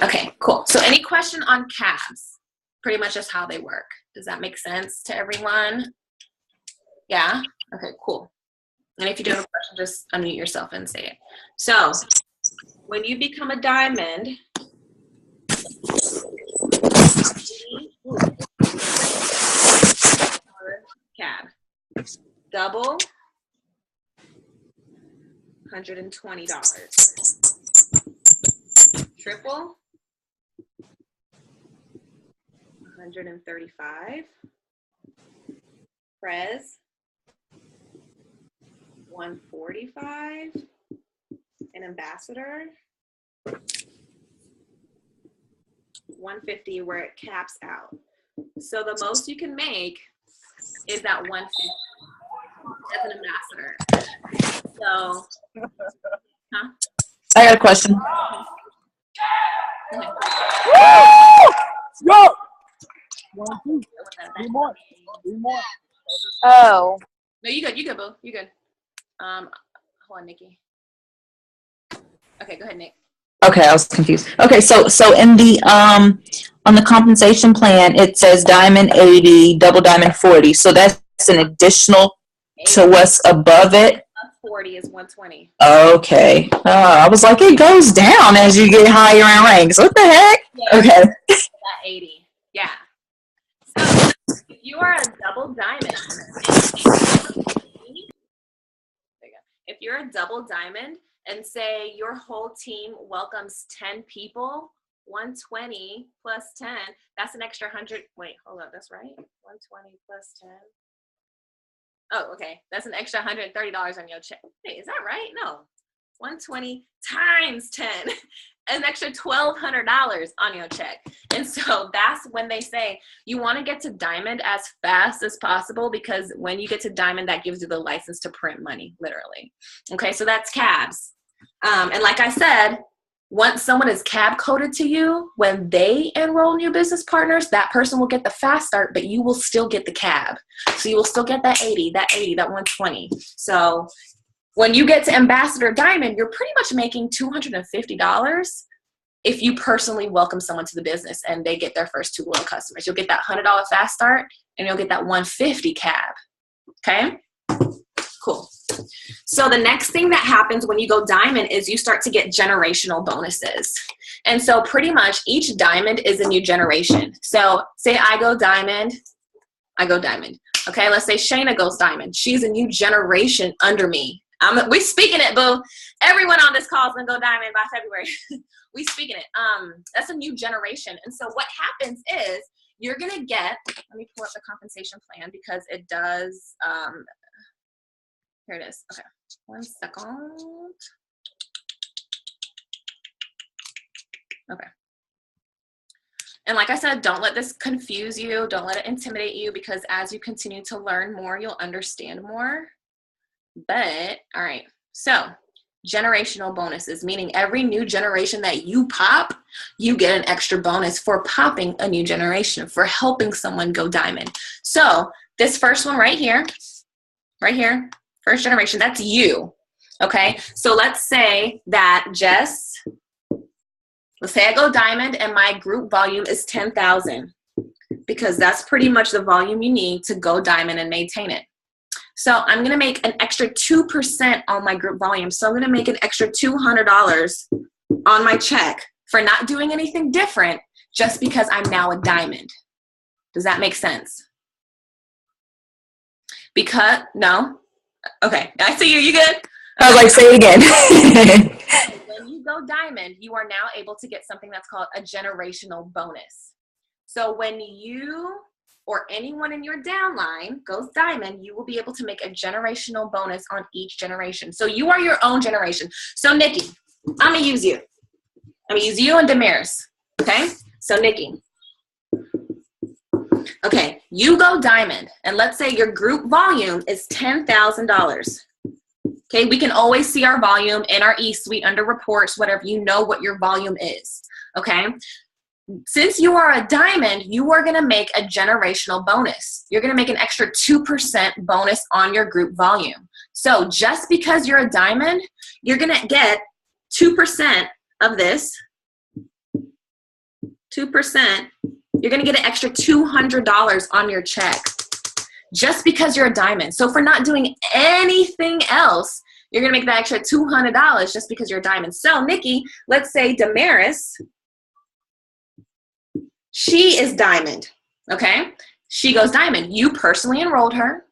Okay, cool. So any question on cabs? Pretty much just how they work. Does that make sense to everyone? Yeah? Okay, cool. And if you do have a question, just unmute yourself and say it. So when you become a diamond, cab. Double, $120. Triple, $135. Prez, $145. An ambassador, $150, where it caps out. So the most you can make is that $150 as an ambassador. So, huh? I got a question. Okay. Go! 1, 2, 3 more. 3 more. Oh. No, you good. You good, boo. You good. Hold on, Nikki. Okay, go ahead, Nick. Okay, I was confused. Okay, so in the on the compensation plan, it says diamond 80, double diamond 40. So that's an additional 80 to what's above it. plus 40 is 120. Okay. I was like, it goes down as you get higher in ranks. What the heck? Yeah, okay. That 80. Yeah. So if you are a double diamond, if you're a double diamond and say your whole team welcomes 10 people, 120 plus 10, that's an extra 100. Wait, hold up, that's right. 120 plus 10. Oh, okay. That's an extra $130 on your check. Wait, is that right? No. 120 times 10, an extra $1,200 on your check. And so that's when they say you want to get to diamond as fast as possible, because when you get to diamond, that gives you the license to print money, literally. Okay, so that's cabs. And like I said, once someone is cab coded to you, when they enroll in your business partners, that person will get the fast start, but you will still get the cab. So you will still get that 80, that 120. So when you get to ambassador diamond, you're pretty much making $250 if you personally welcome someone to the business and they get their first 2 loyal customers. You'll get that $100 fast start and you'll get that 150 cab. Okay? Cool. So the next thing that happens when you go diamond is you start to get generational bonuses. And so pretty much each diamond is a new generation. So say I go diamond. Okay, let's say Shayna goes diamond. She's a new generation under me. We speaking it, boo. Everyone on this call is gonna go diamond by February. We speaking it. That's a new generation. And so what happens is you're gonna get, let me pull up the compensation plan because it does, here it is. Okay, 1 second. Okay. And like I said, don't let this confuse you. Don't let it intimidate you, because as you continue to learn more, you'll understand more. But, all right, so generational bonuses, meaning every new generation that you pop, you get an extra bonus for popping a new generation, for helping someone go diamond. So this first one right here, first generation, that's you, okay? So let's say that let's say I go diamond and my group volume is 10,000, because that's pretty much the volume you need to go diamond and maintain it. So I'm going to make an extra 2% on my group volume. So I'm going to make an extra $200 on my check for not doing anything different, just because I'm now a diamond. Does that make sense? No? Okay, I see you. You good? I was like, say it again. When you go diamond, you are now able to get something that's called a generational bonus. So when you or anyone in your downline goes diamond, you will be able to make a generational bonus on each generation. So you are your own generation. So Nikki, I'm gonna use you. I'm gonna use you and Damaris, okay? So Nikki, okay, you go diamond, and let's say your group volume is $10,000. Okay, we can always see our volume in our e-suite under reports, whatever, you know what your volume is, okay? Since you are a diamond, you are gonna make a generational bonus. You're gonna make an extra 2% bonus on your group volume. So just because you're a diamond, you're gonna get 2% of this 2%, you're going to get an extra $200 on your check just because you're a diamond. So for not doing anything else, you're going to make that extra $200 just because you're a diamond. So Nikki, let's say Damaris, she is diamond, okay? She goes diamond. You personally enrolled her,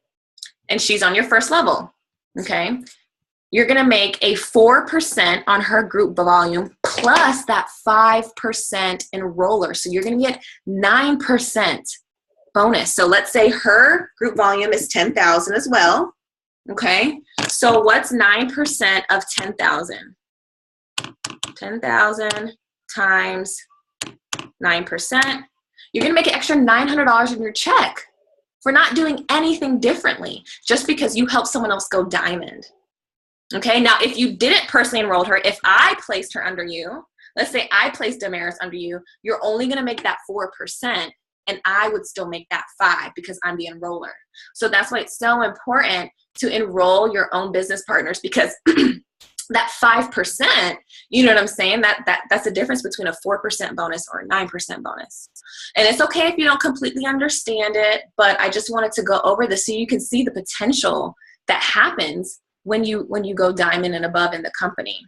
and she's on your first level, okay? You're going to make a 4% on her group volume plus that 5% enroller. So you're going to get 9% bonus. So let's say her group volume is 10,000 as well, okay? So what's 9% of 10,000? 10,000 times 9%. You're going to make an extra $900 in your check for not doing anything differently, just because you helped someone else go diamond. Okay, now if you didn't personally enroll her, if I placed her under you, let's say I placed Damaris under you, you're only going to make that 4%, and I would still make that 5% because I'm the enroller. So that's why it's so important to enroll your own business partners, because that 5%, you know what I'm saying? That's the difference between a 4% bonus or a 9% bonus. And it's okay if you don't completely understand it, but I just wanted to go over this so you can see the potential that happens when you go diamond and above in the company.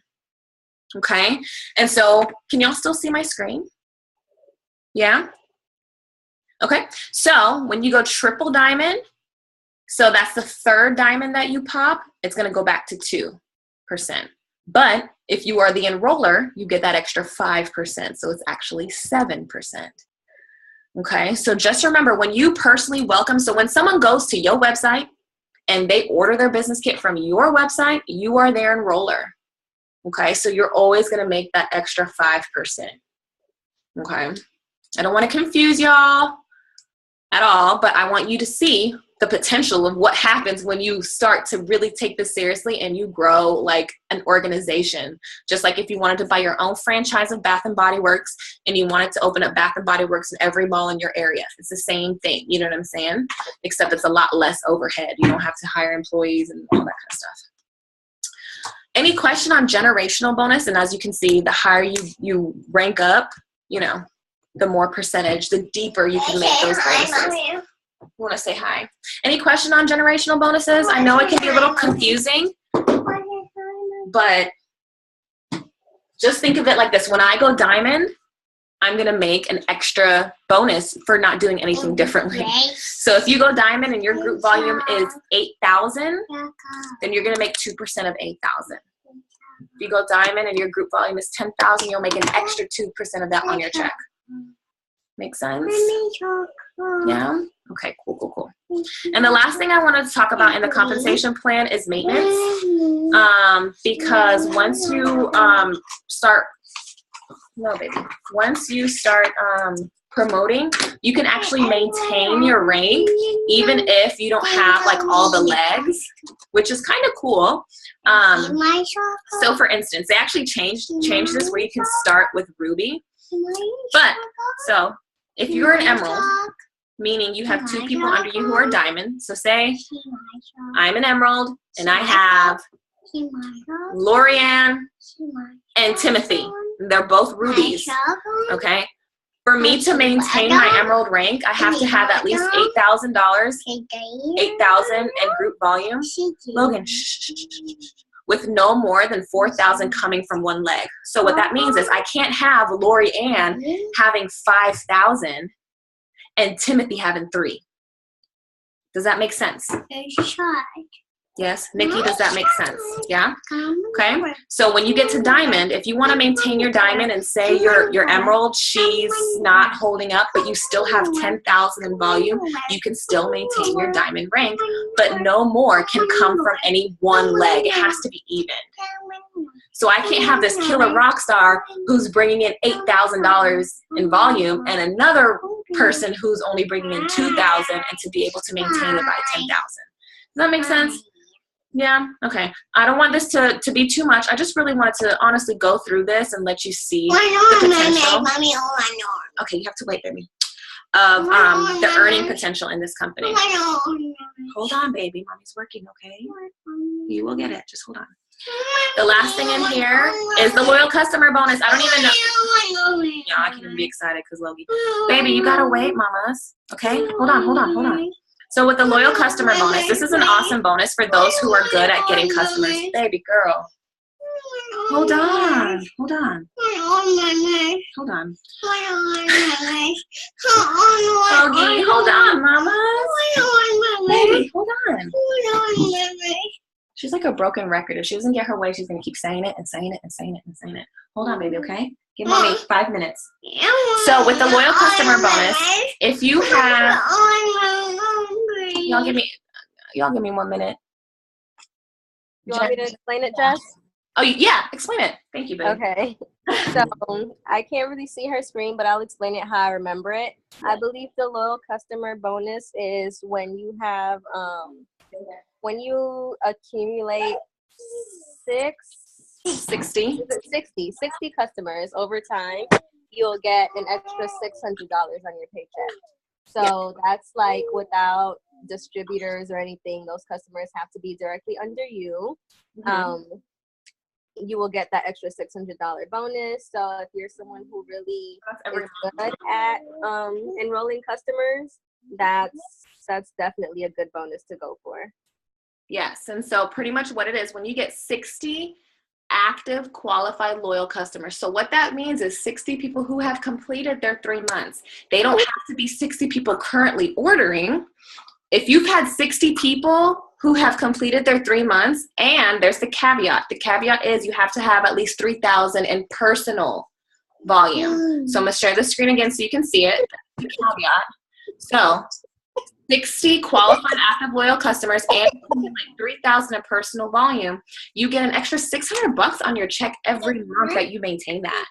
Okay? And so, can y'all still see my screen? Yeah? Okay. So, when you go triple diamond, so that's the third diamond that you pop, it's going to go back to 2%. But if you are the enroller, you get that extra 5%. So it's actually 7%. Okay, so just remember, when you personally welcome, so when someone goes to your website and they order their business kit from your website, you are their enroller. Okay, so you're always going to make that extra 5%. Okay, I don't want to confuse y'all at all, but I want you to see the potential of what happens when you start to really take this seriously and you grow like an organization. Just like if you wanted to buy your own franchise of Bath and Body Works and you wanted to open up Bath and Body Works in every mall in your area, it's the same thing. You know what I'm saying? Except it's a lot less overhead. You don't have to hire employees and all that kind of stuff. Any question on generational bonus? And as you can see, the higher you rank up, you know, the more percentage, the deeper you can make those bonuses. You want to say hi. Any question on generational bonuses? I know it can be a little confusing, but just think of it like this. When I go diamond, I'm going to make an extra bonus for not doing anything differently. So if you go diamond and your group volume is 8,000, then you're going to make 2% of 8,000. If you go diamond and your group volume is 10,000, you'll make an extra 2% of that on your check. Make sense? Yeah? Okay, cool. And the last thing I wanted to talk about in the compensation plan is maintenance. Because once you once you start promoting, you can actually maintain your rank even if you don't have like all the legs, which is kind of cool. So for instance, they actually changed this where you can start with Ruby. But so if you're an emerald, meaning you have 2 people under you who are diamond. So say I'm an emerald and I have Lorianne and Timothy. They're both rubies. Okay. For me to maintain my emerald rank, I have to have at least $8,000, $8,000 in group volume. Logan, with no more than 4,000 coming from one leg. So what that means is I can't have Lori Ann having 5,000 and Timothy having 3. Does that make sense? Yes, Nikki, does that make sense? Yeah? Okay. So when you get to diamond, if you want to maintain your diamond and say your emerald, she's not holding up, but you still have 10,000 in volume, you can still maintain your diamond rank, but no more can come from any one leg. It has to be even. So I can't have this killer rock star who's bringing in $8,000 in volume and another person who's only bringing in 2,000 and to be able to maintain it by 10,000. Does that make sense? Yeah? Okay. I don't want this to be too much. I just really wanted to honestly go through this and let you see the potential. Okay, you have to wait, baby. Of the earning potential in this company. Hold on, baby. Mommy's working, okay? You will get it. Just hold on. The last thing in here is the loyal customer bonus. I don't even know. Yeah, I can't even be excited because Logie. Baby, you gotta wait, mamas. Okay? Hold on. So with the loyal customer bonus, this is an awesome bonus for those who are good at getting customers. Baby girl. Hold on. Logie, hold on, mama. Baby, hold on. She's like a broken record. If she doesn't get her way, she's going to keep saying it and saying it and saying it and saying it. Hold on, baby, okay? Give mommy 5 minutes. So with the loyal customer bonus, if you have... Y'all give me 1 minute. You want me to explain it, Jess? Oh, yeah. Explain it. Thank you, baby. Okay. So I can't really see her screen, but I'll explain it how I remember it. I believe the loyal customer bonus is when you have... when you accumulate 60 customers over time, you'll get an extra $600 on your paycheck. So that's like without distributors or anything, those customers have to be directly under you. You will get that extra $600 bonus. So if you're someone who really is good at enrolling customers, that's definitely a good bonus to go for. Yes, and so pretty much what it is, when you get 60 active, qualified, loyal customers. So what that means is 60 people who have completed their 3 months. They don't have to be 60 people currently ordering. If you've had 60 people who have completed their 3 months, and there's the caveat. The caveat is you have to have at least 3,000 in personal volume. So I'm going to share the screen again so you can see it. The caveat. So 60 qualified active loyal customers and 3,000 in personal volume, you get an extra $600 on your check every month that you maintain that.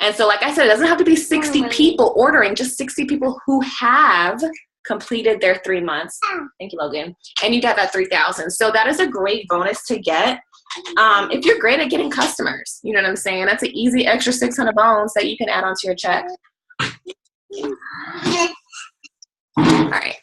And so like I said, it doesn't have to be 60 people ordering, just 60 people who have completed their 3 months. Thank you, Logan. And you got that 3,000. So that is a great bonus to get if you're great at getting customers. You know what I'm saying? That's an easy extra 600 bones that you can add onto your check. All right.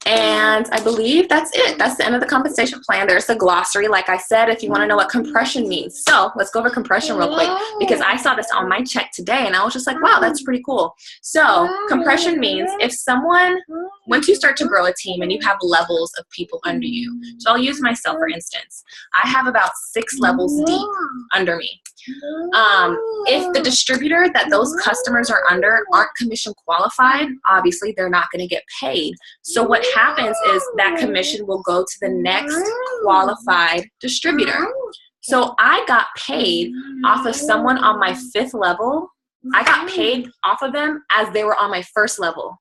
And I believe that's it. That's the end of the compensation plan. There's the glossary, like I said, if you want to know what compression means. So let's go over compression real quick because I saw this on my check today and I was just like, wow, that's pretty cool. So compression means if someone, once you start to grow a team and you have levels of people under you. So I'll use myself, for instance. I have about 6 levels deep under me. If the distributor that those customers are under aren't commission qualified, obviously they're not going to get paid. So what happens is that commission will go to the next qualified distributor. So I got paid off of someone on my 5th level. I got paid off of them as they were on my 1st level.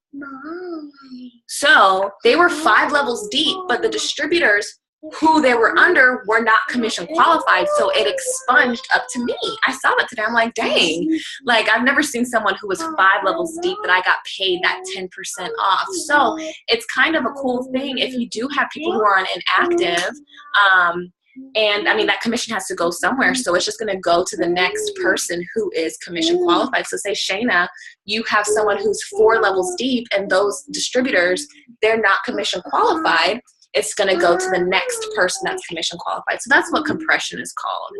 So they were 5 levels deep, but the distributors who they were under were not commission qualified, so it expunged up to me. I saw that today. I'm like, dang. Like, I've never seen someone who was 5 levels deep that I got paid that 10% off. So it's kind of a cool thing if you do have people who are on inactive. And I mean, that commission has to go somewhere, so it's just going to go to the next person who is commission qualified. So say, Shayna, you have someone who's 4 levels deep, and those distributors, they're not commission qualified. It's going to go to the next person that's commission qualified. So that's what compression is called.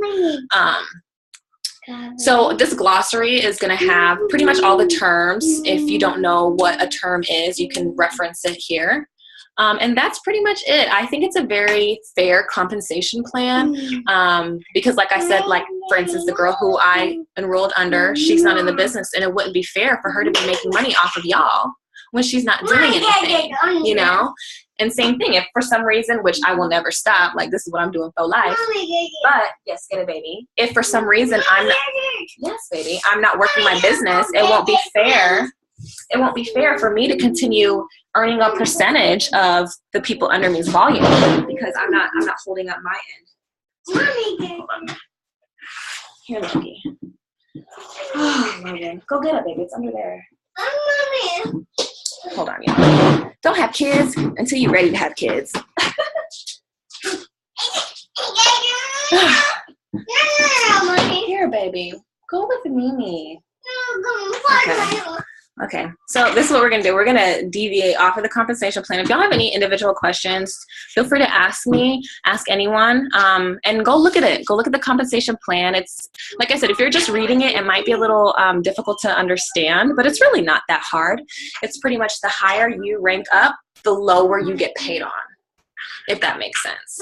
So this glossary is going to have pretty much all the terms. If you don't know what a term is, you can reference it here. And that's pretty much it. I think it's a very fair compensation plan because like I said, like for instance, the girl who I enrolled under, she's not in the business, and it wouldn't be fair for her to be making money off of y'all when she's not doing anything, you know? And same thing, if for some reason, which I will never stop, like this is what I'm doing for life, but yes, get it, baby. If for some reason I'm not, yes, baby, I'm not working my business, it won't be fair. It won't be fair for me to continue earning a percentage of the people under me's volume because I'm not holding up my end. Hold on. Here, Logie. Oh, Logan, go get it, baby. It's under there. Hold on, yeah. Don't have kids until you're ready to have kids. Here, baby. Go with Mimi. Okay. Okay, so this is what we're going to do. We're going to deviate off of the compensation plan. If y'all have any individual questions, feel free to ask me, ask anyone, and go look at it. Go look at the compensation plan. It's, like I said, if you're just reading it, it might be a little difficult to understand, but it's really not that hard. It's pretty much the higher you rank up, the lower you get paid on, if that makes sense.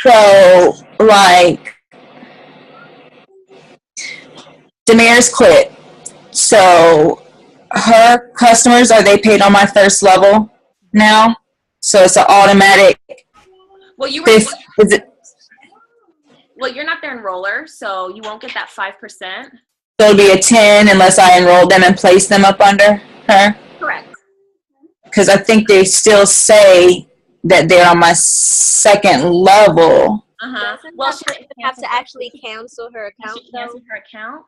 So, like, Damaris quit. So her customers, are they paid on my first level now? So it's an automatic. Well, you were. Is it, Well, you're not their enroller, so you won't get that 5%. so it'll be a 10 unless I enroll them and place them up under her? Correct. Because I think they still say that they're on my second level. Well, she have to actually cancel her account. She canceled her account.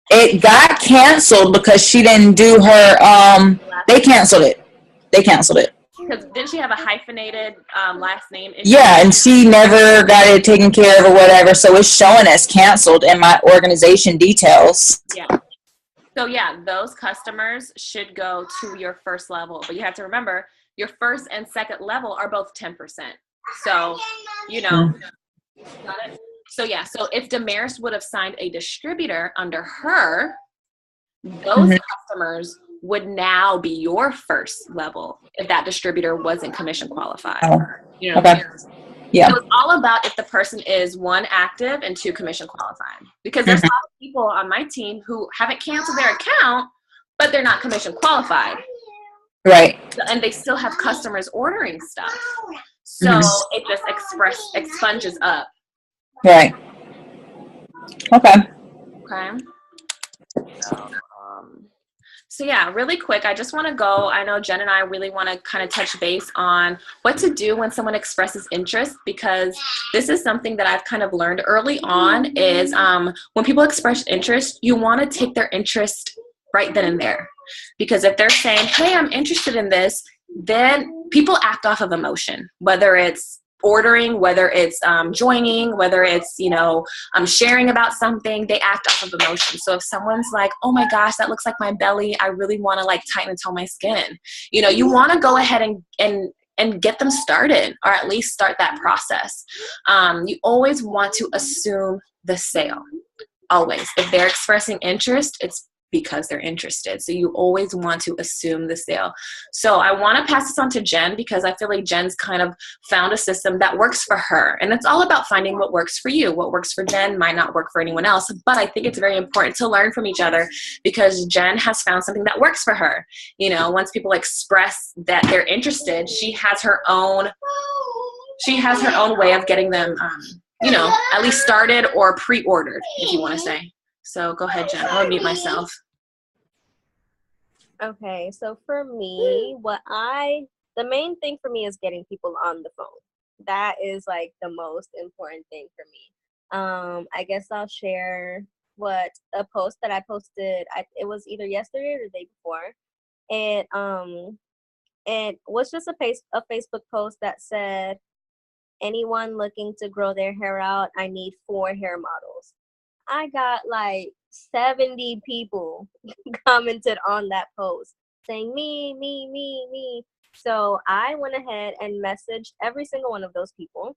It got canceled because she didn't do her. They canceled it. Because didn't she have a hyphenated last name? Yeah, and she never got it taken care of or whatever, so it's showing as canceled in my organization details. Yeah. So yeah, those customers should go to your first level, but you have to remember your first and second level are both 10%. So, you know, got it? So yeah, so if Damaris would have signed a distributor under her, those customers would now be your first level if that distributor wasn't commission qualified. You know what I mean? Yeah. So it's all about if the person is 1, active, and 2, commission qualified. Because there's a lot of people on my team who haven't canceled their account, but they're not commission qualified. Right. And they still have customers ordering stuff. So it just expunges up. Right. Okay. So yeah, really quick, I just want to go, I know Jen and I really want to kind of touch base on what to do when someone expresses interest, because this is something that I've kind of learned early on is when people express interest, you want to take their interest right then and there. Because if they're saying, hey, I'm interested in this, then people act off of emotion, whether it's ordering, whether it's joining, whether it's, you know, sharing about something, they act off of emotion. So if someone's like, oh my gosh, that looks like my belly, I really want to like tighten and tone my skin, you know, you want to go ahead and get them started, or at least start that process. You always want to assume the sale. Always. If they're expressing interest, it's because they're interested. So you always want to assume the sale. So I want to pass this on to Jen, because I feel like Jen's kind of found a system that works for her. And it's all about finding what works for you. What works for Jen might not work for anyone else. But I think it's very important to learn from each other, because Jen has found something that works for her. You know, once people express that they're interested, she has her own way of getting them, you know, at least started or pre-ordered, if you want to say. So go ahead, Jen. I'll mute myself. Okay, so for me, the main thing for me is getting people on the phone. That is like the most important thing for me. I guess I'll share a post that I posted. It was either yesterday or the day before. And it was just a Facebook post that said, anyone looking to grow their hair out, I need 4 hair models. I got like 70 people commented on that post saying me. So I went ahead and messaged every single one of those people,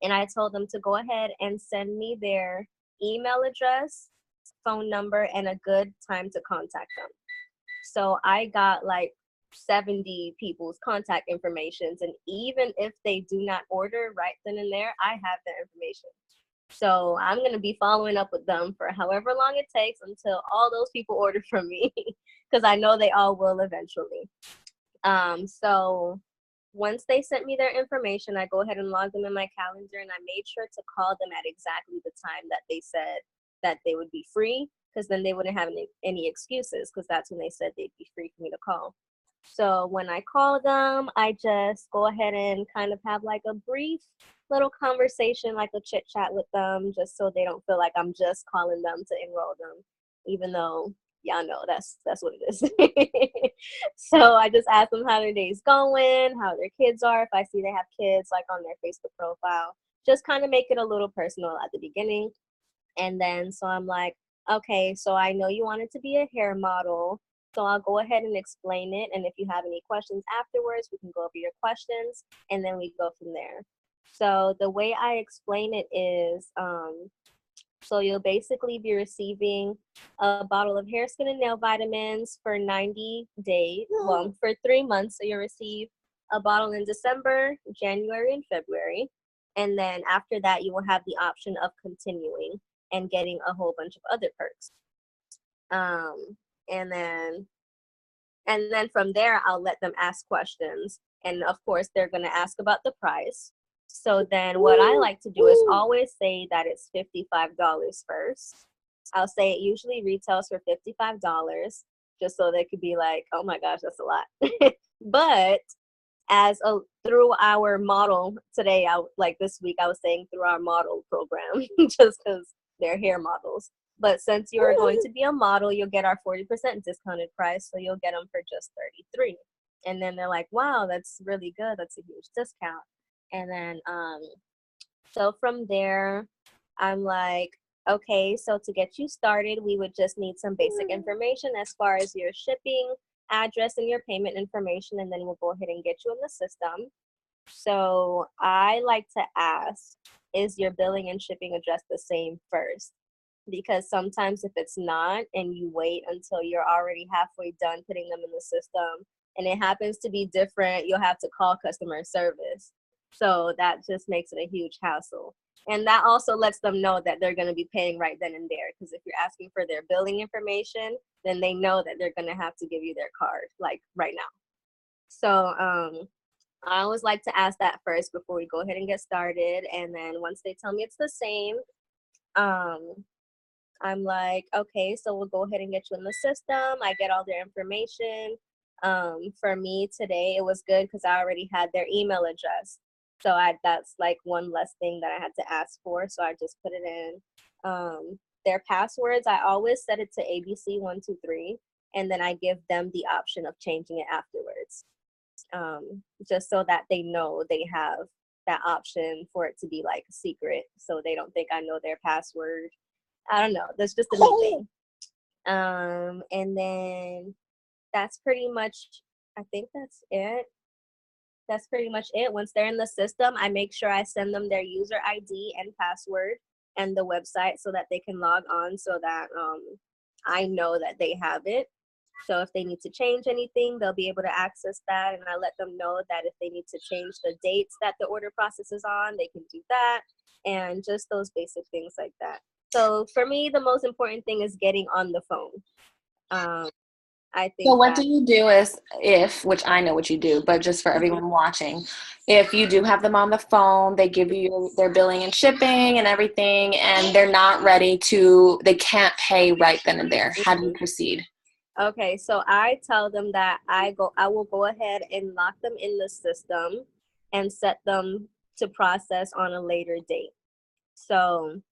and I told them to go ahead and send me their email address, phone number, and a good time to contact them. So I got like 70 people's contact informations, and even if they do not order right then and there, I have their information. So I'm going to be following up with them for however long it takes until all those people order from me, because I know they all will eventually. So once they sent me their information, I go ahead and log them in my calendar, and I made sure to call them at exactly the time that they said that they would be free, because then they wouldn't have any excuses, because that's when they said they'd be free for me to call. So when I call them, I just go ahead and kind of have like a brief little conversation, like a chit chat with them, just so they don't feel like I'm just calling them to enroll them, even though y'all know that's what it is. So I just ask them how their day's going, how their kids are, if I see they have kids like on their Facebook profile, just kind of make it a little personal at the beginning. And then so I'm like, okay, so I know you wanted to be a hair model, so I'll go ahead and explain it. And if you have any questions afterwards, we can go over your questions and then we go from there. So the way I explain it is, so you'll basically be receiving a bottle of hair, skin, and nail vitamins for 90 days, well, for 3 months. So you'll receive a bottle in December, January, and February. And then after that, you will have the option of continuing and getting a whole bunch of other perks. And then from there, I'll let them ask questions. And of course, they're going to ask about the price. So then what I like to do is always say that it's $55 first. I'll say it usually retails for $55, just so they could be like, oh my gosh, that's a lot. But through our model today, like this week, I was saying through our model program, just because they're hair models. But since you're going to be a model, you'll get our 40% discounted price. So you'll get them for just $33. And then they're like, wow, that's really good. That's a huge discount. And then, so from there, I'm like, okay, so to get you started, we would just need some basic information as far as your shipping address and your payment information, and then we'll go ahead and get you in the system. So I like to ask, is your billing and shipping address the same first? Because sometimes if it's not, and you wait until you're already halfway done putting them in the system, and it happens to be different, you'll have to call customer service. So that just makes it a huge hassle. And that also lets them know that they're going to be paying right then and there. Because if you're asking for their billing information, then they know that they're going to have to give you their card, like right now. So I always like to ask that first before we go ahead and get started. And then once they tell me it's the same, I'm like, okay, so we'll go ahead and get you in the system. I get all their information. For me today, it was good because I already had their email address. So that's like one less thing that I had to ask for. So I just put it in. Their passwords, I always set it to ABC123, and then I give them the option of changing it afterwards. Just so that they know they have that option for it to be like a secret, so they don't think I know their password. I don't know. That's just a neat thing. And then that's pretty much, I think that's it. That's pretty much it. Once they're in the system, I make sure I send them their user ID and password and the website so that they can log on, so that I know that they have it. So if they need to change anything, they'll be able to access that. And I let them know that if they need to change the dates that the order process is on, they can do that. And just those basic things like that. So for me, the most important thing is getting on the phone. I think. So what do you do which I know what you do, but just for everyone watching, if you do have them on the phone, they give you their billing and shipping and everything, and they're not ready they can't pay right then and there. How do you proceed? Okay, so I tell them that I will go ahead and lock them in the system and set them to process on a later date. So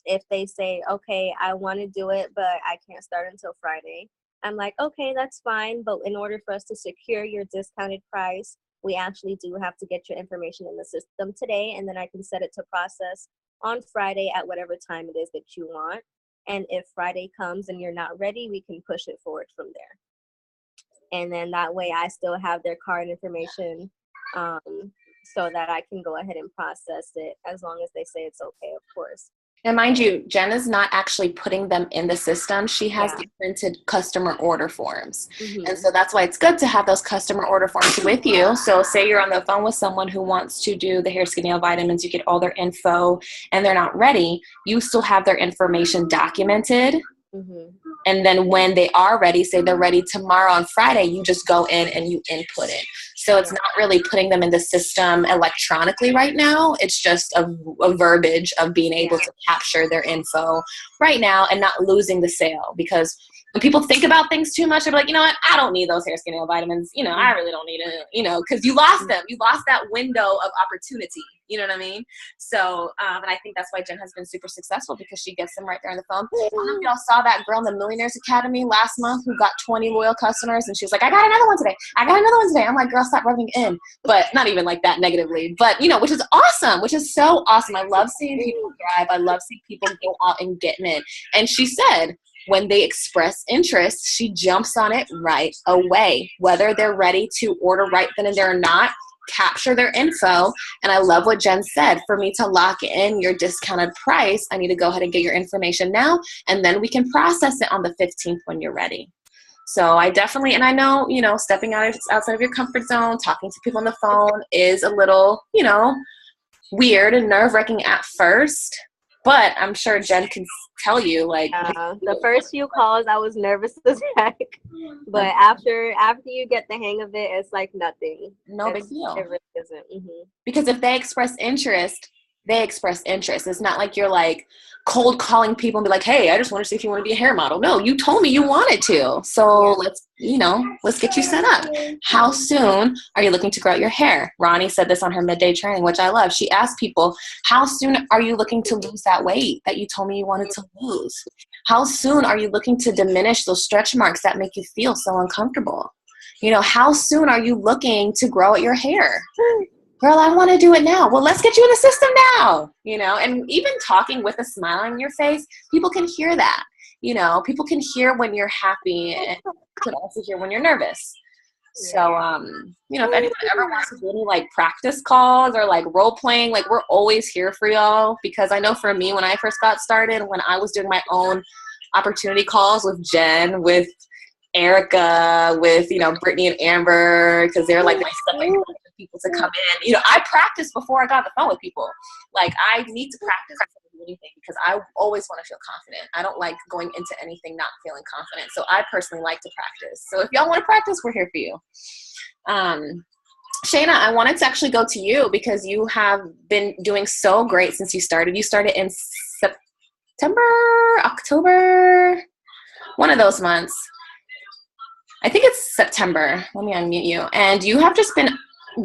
if they say, okay, I want to do it, but I can't start until Friday, I'm like, okay, that's fine. But in order for us to secure your discounted price, we actually do have to get your information in the system today. And then I can set it to process on Friday at whatever time it is that you want. And if Friday comes and you're not ready, we can push it forward from there. And then that way I still have their card information, so that I can go ahead and process it, as long as they say it's okay, of course. And mind you, Jen is not actually putting them in the system. She has the printed customer order forms. Mm-hmm. And so that's why it's good to have those customer order forms with you. So say you're on the phone with someone who wants to do the hair, skin, nail vitamins, you get all their info and they're not ready, you still have their information documented. Mm-hmm. And then when they are ready, say they're ready tomorrow on Friday, you just go in and you input it. So it's not really putting them in the system electronically right now. It's just a verbiage of being able to capture their info right now and not losing the sale. Because when people think about things too much, they're like, you know what, I don't need those hair, skin, nail vitamins. You know, I really don't need it, because you lost them. You lost that window of opportunity. You know what I mean? So, and I think that's why Jen has been super successful, because she gets them right there on the phone. I don't know if y'all saw that girl in the Millionaires Academy last month who got 20 loyal customers, and she was like, I got another one today. I'm like, girl, stop rubbing in. But not even like that negatively, but, you know, which is awesome, which is so awesome. I love seeing people thrive. I love seeing people go out and getting it. And she said, when they express interest, she jumps on it right away, whether they're ready to order right then and there or not. Capture their info. And I love what Jen said. For me to lock in your discounted price, I need to go ahead and get your information now, and then we can process it on the 15th when you're ready. So I definitely, and I know, you know, stepping outside of your comfort zone, talking to people on the phone is a little, you know, weird and nerve-wracking at first, but I'm sure Jen can tell you, like, the first few calls I was nervous as heck, but after you get the hang of it, it's like nothing. No big deal. It really isn't. Because if they express interest, they express interest. It's not like you're like cold calling people and be like, hey, I just want to see if you want to be a hair model. No, you told me you wanted to. So let's get you set up. How soon are you looking to grow out your hair? Ronnie said this on her midday training, which I love. She asked people, how soon are you looking to lose that weight that you told me you wanted to lose? How soon are you looking to diminish those stretch marks that make you feel so uncomfortable? You know, how soon are you looking to grow out your hair? Girl, I want to do it now. Well, let's get you in the system now, you know, and even talking with a smile on your face, people can hear that, you know, people can hear when you're happy and can also hear when you're nervous. So, you know, if anyone ever wants to do any like practice calls or like role playing, like we're always here for y'all, because I know for me, when I first got started, when I was doing my own opportunity calls with Jen, with Erica, with, you know, Brittany and Amber, because they're like my stepping people to come in. You know, I practiced before I got on the phone with people. Like, I need to practice before I do anything, because I always want to feel confident. I don't like going into anything not feeling confident. So I personally like to practice. So if y'all want to practice, we're here for you. Shayna, I wanted to actually go to you because you have been doing so great since you started. You started in September, October, one of those months. I think it's September. Let me unmute you. And you have just been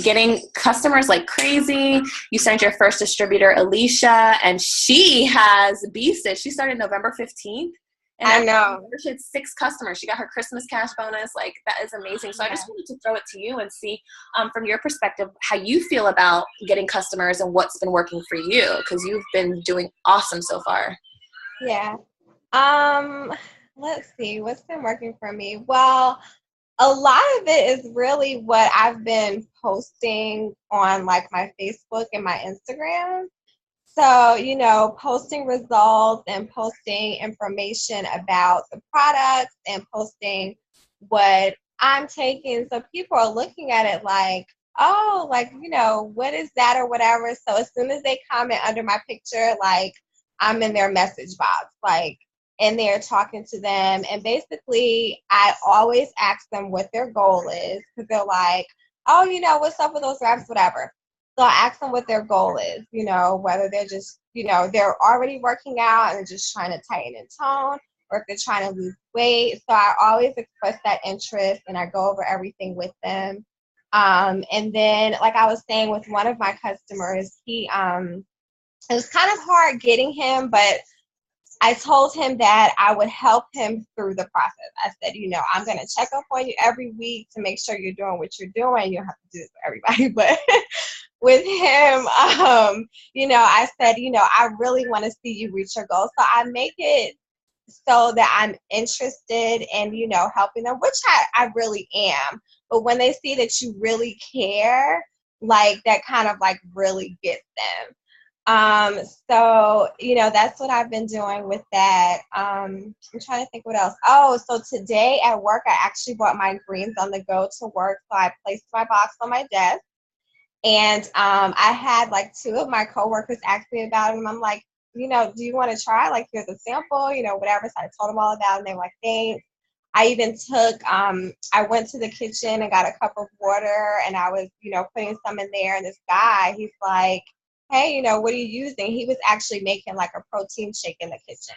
getting customers like crazy. You signed your first distributor, Alicia, and she has beasted. She started November 15th. And I know. She had 6 customers. She got her Christmas cash bonus. Like, that is amazing. So I just wanted to throw it to you and see from your perspective how you feel about getting customers and what's been working for you, because you've been doing awesome so far. Yeah. Let's see, what's been working for me? Well, a lot of it is really what I've been posting on like my Facebook and my Instagram. So, you know, posting results and posting information about the products and posting what I'm taking. So people are looking at it like, oh, like, you know, what is that or whatever. So as soon as they comment under my picture, like, I'm in their message box, like, and they're talking to them. And basically, I always ask them what their goal is, because they're like, oh, you know, what's up with those reps, whatever. So I ask them what their goal is, you know, whether they're just, you know, they're already working out and just trying to tighten and tone, or if they're trying to lose weight. So I always express that interest and I go over everything with them. And then, like I was saying with one of my customers, it was kind of hard getting him, but I told him that I would help him through the process. I said, you know, I'm going to check up on you every week to make sure you're doing what you're doing. You don't have to do this for everybody, but with him, you know, I said, you know, I really want to see you reach your goals. So I make it so that I'm interested in, you know, helping them, which I really am. But when they see that you really care, like, that kind of like really gets them. So, you know, that's what I've been doing with that. I'm trying to think what else. Oh, so today at work, I actually brought my greens on the go to work. So I placed my box on my desk, and I had like 2 of my coworkers ask me about it, and I'm like, you know, do you want to try? Like, here's a sample, you know, whatever. So I told them all about it, and they were like, thanks. I even took, I went to the kitchen and got a cup of water, and I was, you know, putting some in there, and this guy, he's like, hey, you know, what are you using? He was actually making like a protein shake in the kitchen.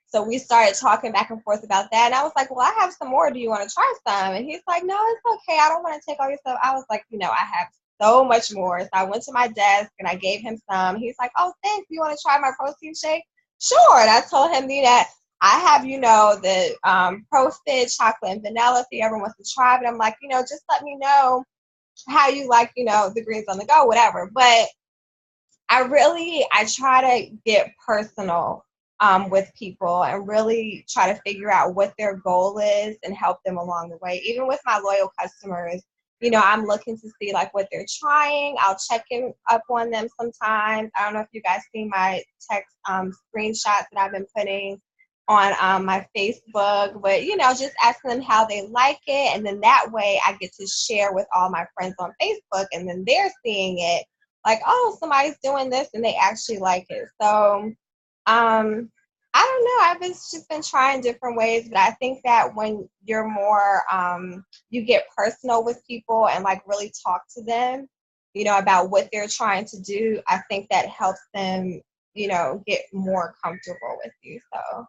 So we started talking back and forth about that. And I was like, well, I have some more. Do you want to try some? And he's like, no, it's okay. I don't want to take all your stuff. I was like, you know, I have so much more. So I went to my desk and I gave him some. He's like, oh, thanks. You want to try my protein shake? Sure. And I told him that I have, you know, the roasted chocolate and vanilla if he ever wants to try. But I'm like, you know, just let me know how you like, the greens on the go, whatever. But I try to get personal with people and really try to figure out what their goal is and help them along the way. Even with my loyal customers, I'm looking to see like what they're trying. I'll check in up on them sometimes. I don't know if you guys see my text screenshots that I've been putting on my Facebook, but just asking them how they like it, and then that way I get to share with all my friends on Facebook, and then they're seeing it like, oh, somebody's doing this and they actually like it. So I don't know. I've just been trying different ways, but I think that when you're more, you get personal with people and like really talk to them, about what they're trying to do, I think that helps them, get more comfortable with you. So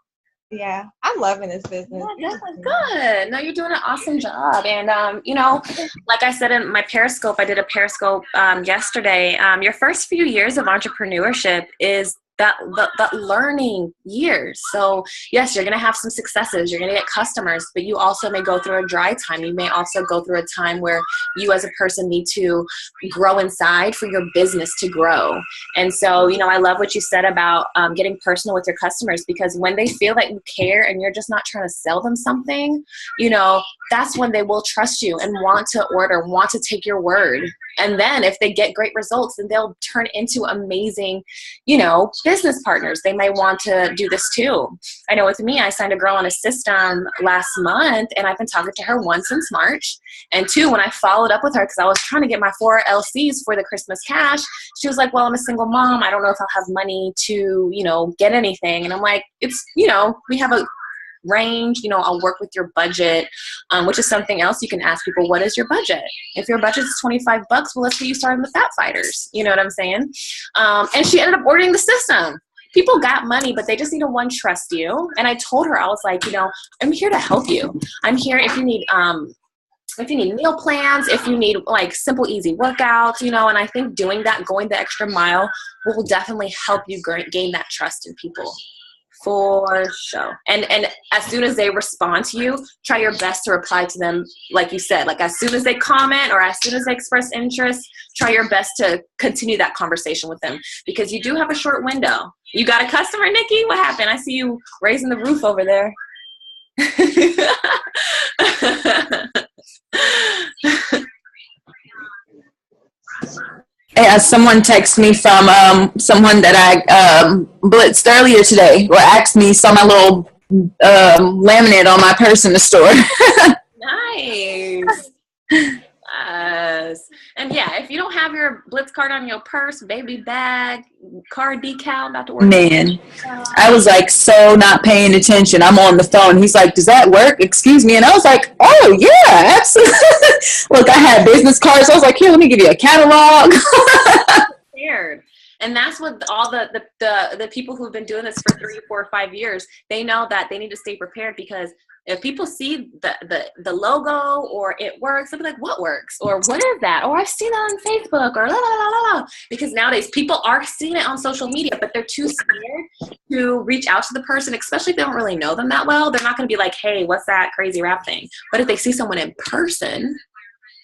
yeah, I'm loving this business. Yeah, definitely good. No, you're doing an awesome job. And, like I said in my Periscope, I did a Periscope yesterday. Your first few years of entrepreneurship is that learning years. So yes, you're going to have some successes. You're going to get customers, but you also may go through a dry time. You may also go through a time where you as a person need to grow inside for your business to grow. And so, I love what you said about getting personal with your customers, because when they feel that you care and you're just not trying to sell them something, that's when they will trust you and want to order, want to take your word. And then if they get great results, then they'll turn into amazing, business partners. They may want to do this too. I know with me, I signed a girl on a system last month, and I've been talking to her, one, since March, and two, when I followed up with her, because I was trying to get my 4 LCs for the Christmas cash, she was like, well, I'm a single mom. I don't know if I'll have money to, get anything. And I'm like, it's, we have a range, I'll work with your budget, which is something else you can ask people, what is your budget? If your budget is $25, well, let's get you started with Fat Fighters. You know what I'm saying? And she ended up ordering the system. People got money, but they just need to, one, trust you. And I told her, I was like, I'm here to help you. I'm here if you need meal plans, if you need like simple, easy workouts, and I think doing that, going the extra mile, will definitely help you gain that trust in people. For sure. And as soon as they respond to you, try your best to reply to them, like you said, like as soon as they comment or as soon as they express interest, try your best to continue that conversation with them, because you do have a short window. You got a customer, Nikki? What happened? I see you raising the roof over there. Yeah, someone texted me from someone that I blitzed earlier today, or asked me, saw my little laminate on my purse in the store. Nice. Yes. And yeah, if you don't have your Blitz card on your purse, baby bag, car decal, about to work. Man, I was like so not paying attention. I'm on the phone. He's like, does that work? Excuse me. And I was like, oh yeah, absolutely. Look, I had business cards. I was like, here, let me give you a catalog. Prepared. And that's what all the people who've been doing this for 3, 4, 5 years, they know that they need to stay prepared, because if people see the logo or ItWorks, they'll be like, what works? Or what is that? Or I've seen that on Facebook, or la, la, la, la, la. Because nowadays people are seeing it on social media, but they're too scared to reach out to the person, especially if they don't really know them that well. They're not going to be like, hey, what's that crazy rap thing? But if they see someone in person,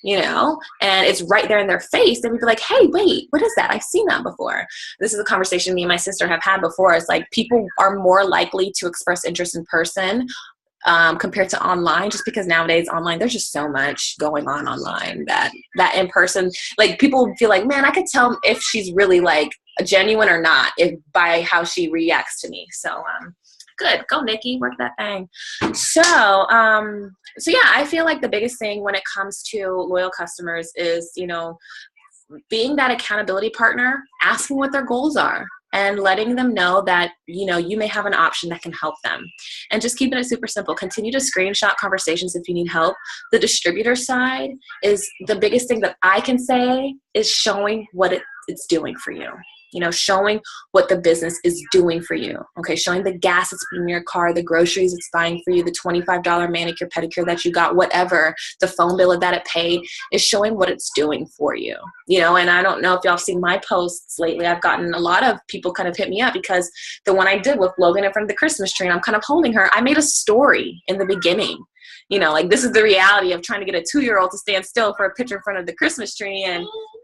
and it's right there in their face, they would be like, hey, wait, what is that? I've seen that before. This is a conversation me and my sister have had before. It's like people are more likely to express interest in person compared to online, just because nowadays online, there's just so much going on online that in person, like people feel like, man, I could tell if she's really like genuine or not by how she reacts to me. So good, go Nikki, work that thing. So yeah, I feel like the biggest thing when it comes to loyal customers is being that accountability partner, asking what their goals are, and letting them know that, you may have an option that can help them. And just keeping it super simple. Continue to screenshot conversations if you need help. The distributor side is the biggest thing that I can say is showing what it's doing for you. Showing what the business is doing for you. Okay, showing the gas it's putting in your car, the groceries it's buying for you, the $25 manicure, pedicure that you got, whatever, the phone bill that it paid, is showing what it's doing for you. And I don't know if y'all seen my posts lately. I've gotten a lot of people kind of hit me up because the one I did with Logan in front of the Christmas tree, and I'm kind of holding her. I made a story in the beginning. you know, like this is the reality of trying to get a 2-year-old to stand still for a picture in front of the Christmas tree.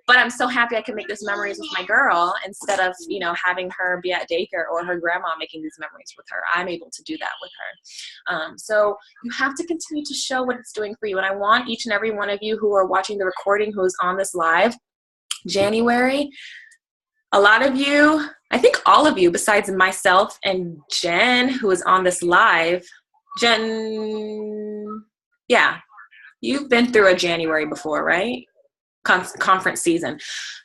But I'm so happy I can make these memories with my girl instead of, you know, having her be at daycare or her grandma making these memories with her. I'm able to do that with her. So you have to continue to show what it's doing for you. And I want each and every one of you who are watching the recording, who's on this live, January, a lot of you, I think all of you besides myself and Jen, who is on this live, Jen, yeah, you've been through a January before, right? Conference season.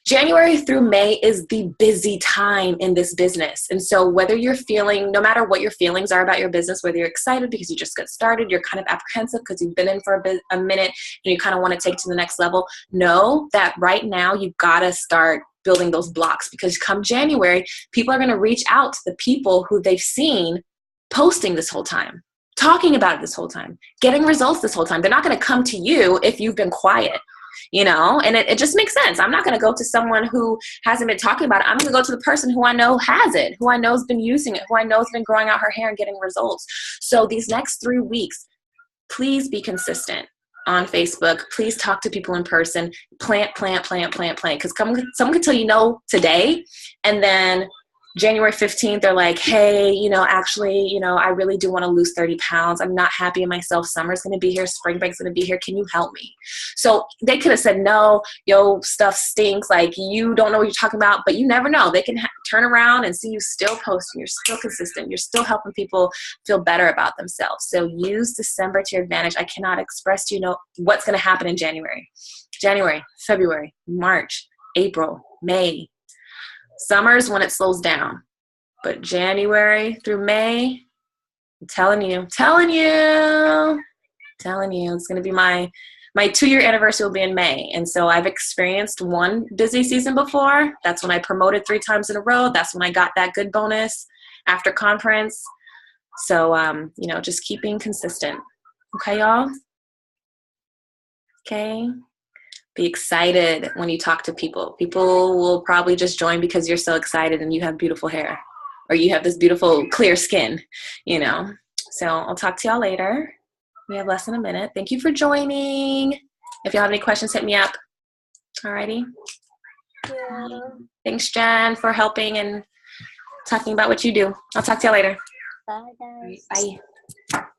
January through May is the busy time in this business. And so whether you're feeling, no matter what your feelings are about your business, whether you're excited because you just got started, you're kind of apprehensive because you've been in for a minute and you kind of want to take to the next level, know that right now you've got to start building those blocks, because come January, people are going to reach out to the people who they've seen posting this whole time, talking about it this whole time, getting results this whole time. They're not going to come to you if you've been quiet. You know, and it just makes sense. I'm not going to go to someone who hasn't been talking about it. I'm going to go to the person who I know has it, who I know has been using it, who I know has been growing out her hair and getting results. So these next 3 weeks, please be consistent on Facebook. Please talk to people in person. Plant. Because someone could tell you no today, and then January 15th, they're like, hey, you know, actually, you know, I really do want to lose 30 pounds. I'm not happy in myself. Summer's going to be here. Spring break's going to be here. Can you help me? So they could have said, no, yo, stuff stinks. Like, you don't know what you're talking about, but you never know. They can turn around and see you still posting. You're still consistent. You're still helping people feel better about themselves. So use December to your advantage. I cannot express to you know what's going to happen in January, February, March, April, May. Summer's when it slows down, but January through May, I'm telling you, it's going to be my 2-year anniversary will be in May. And so I've experienced one busy season before. That's when I promoted 3 times in a row. That's when I got that good bonus after conference. So, you know, just keeping consistent. Okay, y'all? Okay. Be excited when you talk to people. People will probably just join because you're so excited and you have beautiful hair or you have this beautiful clear skin, you know. So I'll talk to y'all later. We have less than a minute. Thank you for joining. If y'all have any questions, hit me up. Alrighty. Yeah. Thanks, Jen, for helping and talking about what you do. I'll talk to y'all later. Bye, guys. Bye.